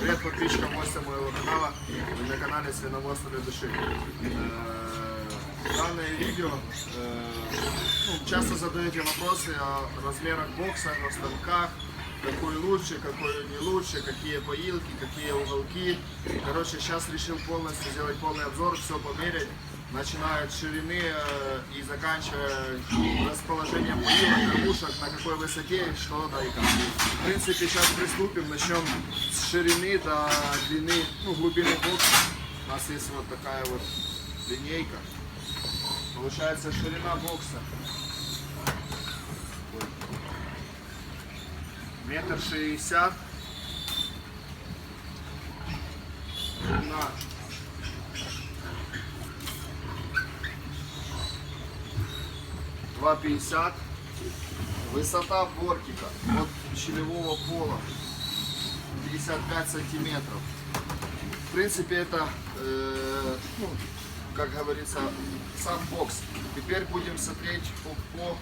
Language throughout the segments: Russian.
Привет подписчикам гостям моего канала. Вы на канале Свиноводство для души. Данное видео, часто задаете вопросы о размерах бокса, о станках, какой лучше, какой не лучше, какие поилки, какие уголки. Короче, сейчас решил полностью сделать полный обзор, все померить, начиная от ширины и заканчивая расположением поилок, кормушек, на какой высоте, что да и как. В принципе, сейчас приступим, начнем с ширины до длины, глубины бокса. У нас есть вот такая вот линейка. Получается ширина бокса 1,60 м. Длина 2,50 м. Высота бортика от щелевого пола 55 сантиметров. В принципе, это как говорится, сам бокс. Теперь будем смотреть по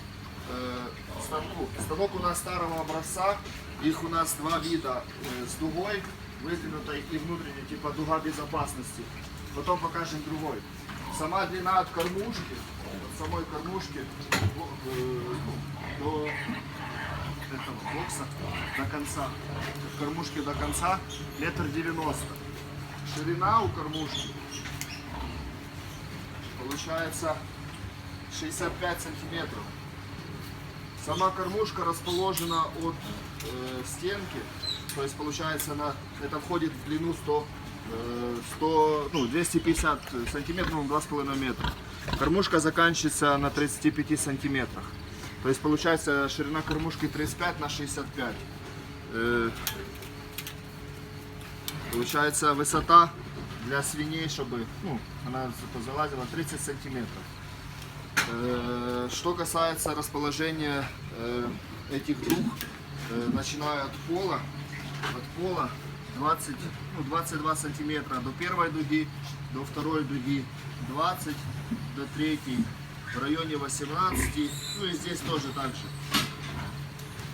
станку. Станок у нас старого образца. Их у нас два вида. С дугой выдвинутой и внутренней, типа дуга безопасности. Потом покажем другой. Сама длина от кормушки, от самой кормушки до этого бокса, до конца. От кормушки до конца 1,90 м. Ширина у кормушки получается 65 сантиметров. Сама кормушка расположена от стенки, то есть получается это входит в длину 250 сантиметров, 2,5 метра. Кормушка заканчивается на 35 сантиметрах. То есть получается ширина кормушки 35 на 65. Получается высота для свиней, чтобы она залазила 30 сантиметров. Что касается расположения этих дуг, начиная от пола 22 сантиметра до первой дуги, до второй дуги 20, до третьей в районе 18, и здесь тоже так же.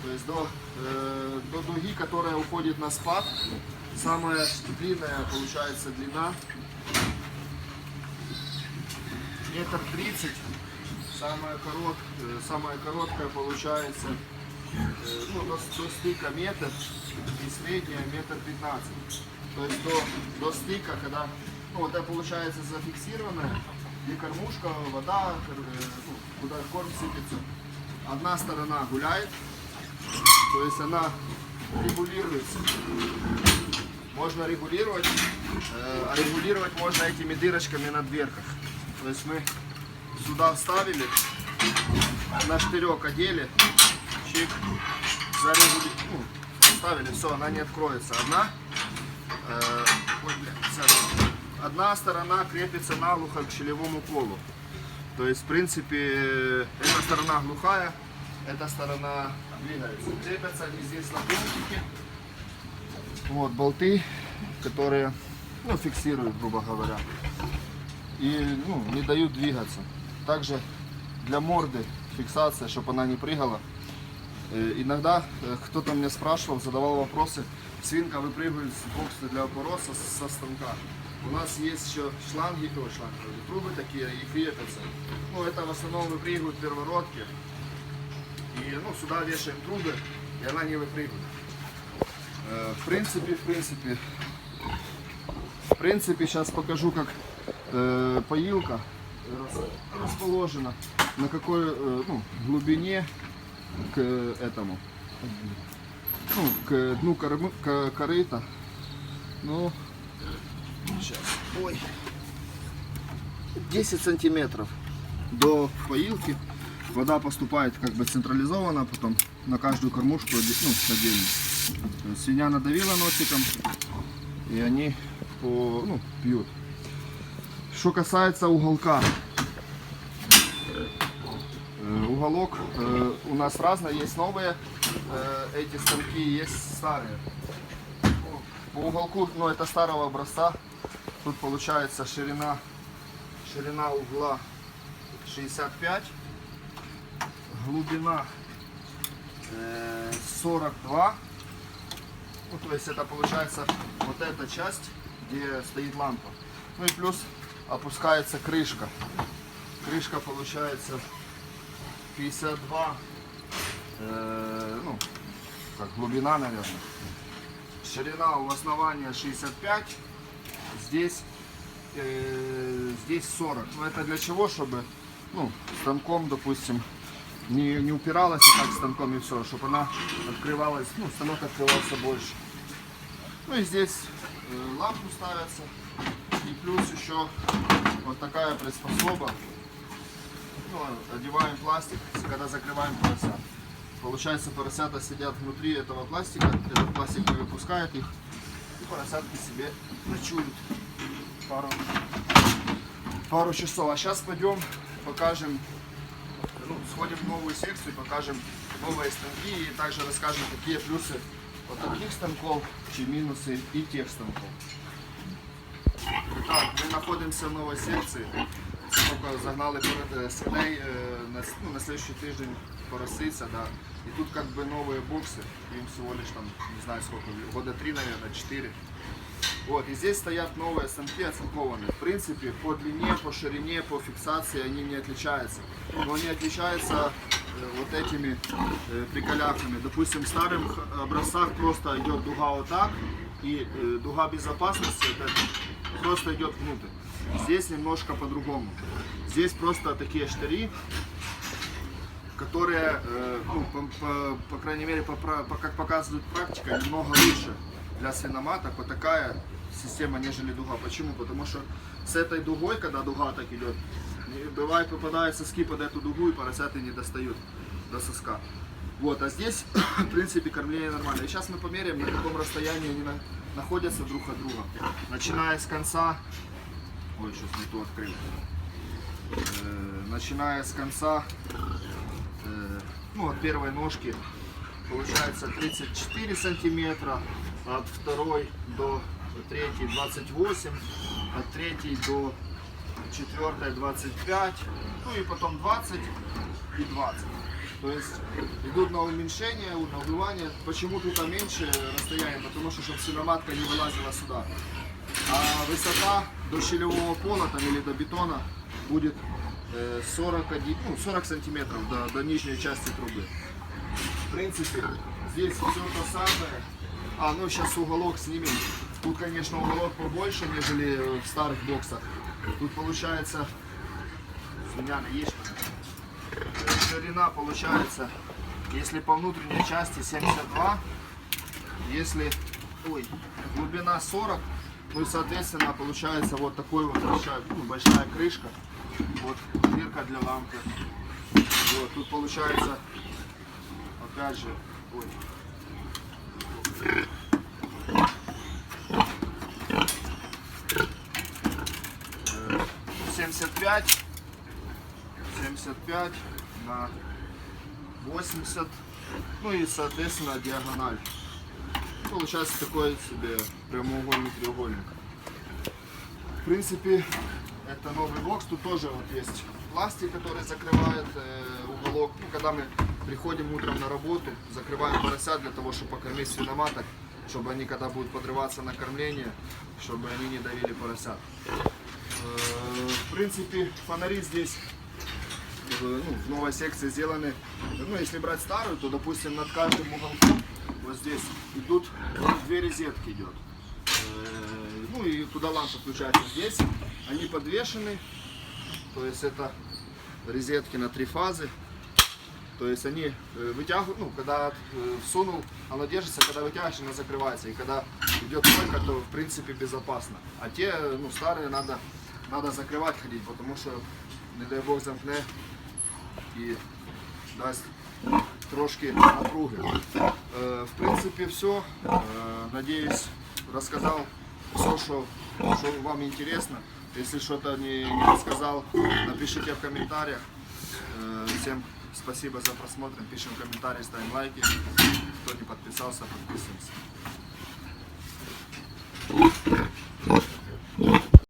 То есть до дуги, которая уходит на спад, самая длинная получается длина 1,30 м. Самая короткая получается до стыка метр и средняя 1,15 м. То есть до стыка, когда это получается зафиксированная, где кормушка, вода, куда корм сыпется. Одна сторона гуляет, то есть она регулируется. Можно регулировать, а регулировать можно этими дырочками на дверках. То есть мы сюда вставили, на штырек одели, чик, вставили, все, она не откроется. Одна сторона крепится наглухо к щелевому полу. То есть, в принципе, эта сторона глухая, эта сторона двигается. Крепятся они здесь на болтике. Вот болты, которые фиксируют, грубо говоря, и не дают двигаться. Также для морды фиксация, чтобы она не прыгала. Иногда кто-то меня спрашивал, задавал вопросы: свинка выпрыгивает с бокса для опороса со станка. У нас есть еще шланги, трубы такие и крепятся. Это в основном выпрыгивают первородки. И сюда вешаем трубы, и она не выпрыгивает. В принципе, сейчас покажу, как поилка расположена, на какой глубине к этому, к дну корыта. Сейчас, 10 сантиметров до поилки. Вода поступает как бы централизованно, потом на каждую кормушку отдельно. Свинья надавила носиком, и они пьют. Что касается уголка. Уголок у нас разный, есть новые эти станки, есть старые. По уголку, это старого образца. Тут получается ширина угла 65, глубина 42, Ну, то есть это получается вот эта часть, где стоит лампа. Ну и плюс опускается крышка. Крышка получается 52, ну, как глубина, наверное. Ширина у основания 65, здесь 40. Но это для чего? Чтобы, ну, станком, допустим, не упиралась и так станком и все, чтобы она открывалась, ну, станок открывался больше. Ну и здесь лампу ставятся. И плюс еще вот такая приспособа. Ну, одеваем пластик, когда закрываем поросят. Получается, поросята сидят внутри этого пластика, этот пластик не выпускает их, и поросятки себе ночуют пару часов. А сейчас пойдем, покажем, ну, сходим в новую секцию, покажем новые станки и также расскажем, какие плюсы вот таких станков, и минусы и тех станков. Так, мы находимся в новой секции. Только загнали свиней на следующий тиждень пороситься, да. И тут как бы новые боксы, им всего лишь там, не знаю сколько, года 3, наверное, 4. Вот, и здесь стоят новые станки оцинкованные. В принципе, по длине, по ширине, по фиксации они не отличаются. Но они отличаются вот этими приколяхами. Допустим, в старых образцах просто идет дуга вот так, и дуга безопасности просто идет внутрь. Здесь немножко по-другому. Здесь просто такие штыри, которые, ну, по крайней мере, как показывает практика, немного лучше для свиноматок. Вот такая система, нежели дуга. Почему? Потому что с этой дугой, когда дуга так идет, бывает попадают соски под эту дугу и поросята не достают до соска. Вот, а здесь, в принципе, кормление нормально. И сейчас мы померяем, на каком расстоянии они находятся друг от друга. Начиная с конца, ой, сейчас не то открыл. Начиная с конца, ну, от первой ножки, получается 34 сантиметра, от второй до третьей 28, от третьей до четвертой 25, ну и потом 20 и 20. То есть идут на уменьшение, на убывание. Почему тут меньше расстояние? Потому что чтобы свиноматка не вылазила сюда. А высота до щелевого пола там, или до бетона будет 40 сантиметров до нижней части трубы. В принципе, здесь все то самое. Ну сейчас уголок снимем. Тут, конечно, уголок побольше, нежели в старых боксах. Тут получается, есть ширина получается, если по внутренней части 72, если глубина 40, ну и соответственно получается вот такой вот большая крышка, вот дырка для лампы. Вот, тут получается, опять же, 75 на 80, ну и соответственно диагональ. Получается такой себе прямоугольный треугольник. В принципе, это новый бокс. Тут тоже вот есть пластик, который закрывает уголок. Ну, когда мы приходим утром на работу, закрываем поросят для того, чтобы покормить свиноматок, чтобы они, когда будут подрываться на кормление, чтобы они не давили поросят. В принципе, фонари здесь в новой секции сделаны. Ну, если брать старую, то, допустим, над каждым уголком вот здесь идут две розетки идет. Ну и туда лампа включается. Здесь они подвешены, то есть это розетки на 3 фазы. То есть они вытягивают, ну, когда всунул, оно держится, когда вытягиваешь, оно закрывается. И когда идет тройка, то в принципе безопасно. А те, ну, старые надо закрывать ходить, потому что, не дай Бог, замкне и даст трошки напруги. В принципе, все. Надеюсь, рассказал все, что вам интересно. Если что-то не рассказал, напишите в комментариях. Всем спасибо за просмотр. Пишем комментарии, ставим лайки. Кто не подписался, подписываемся.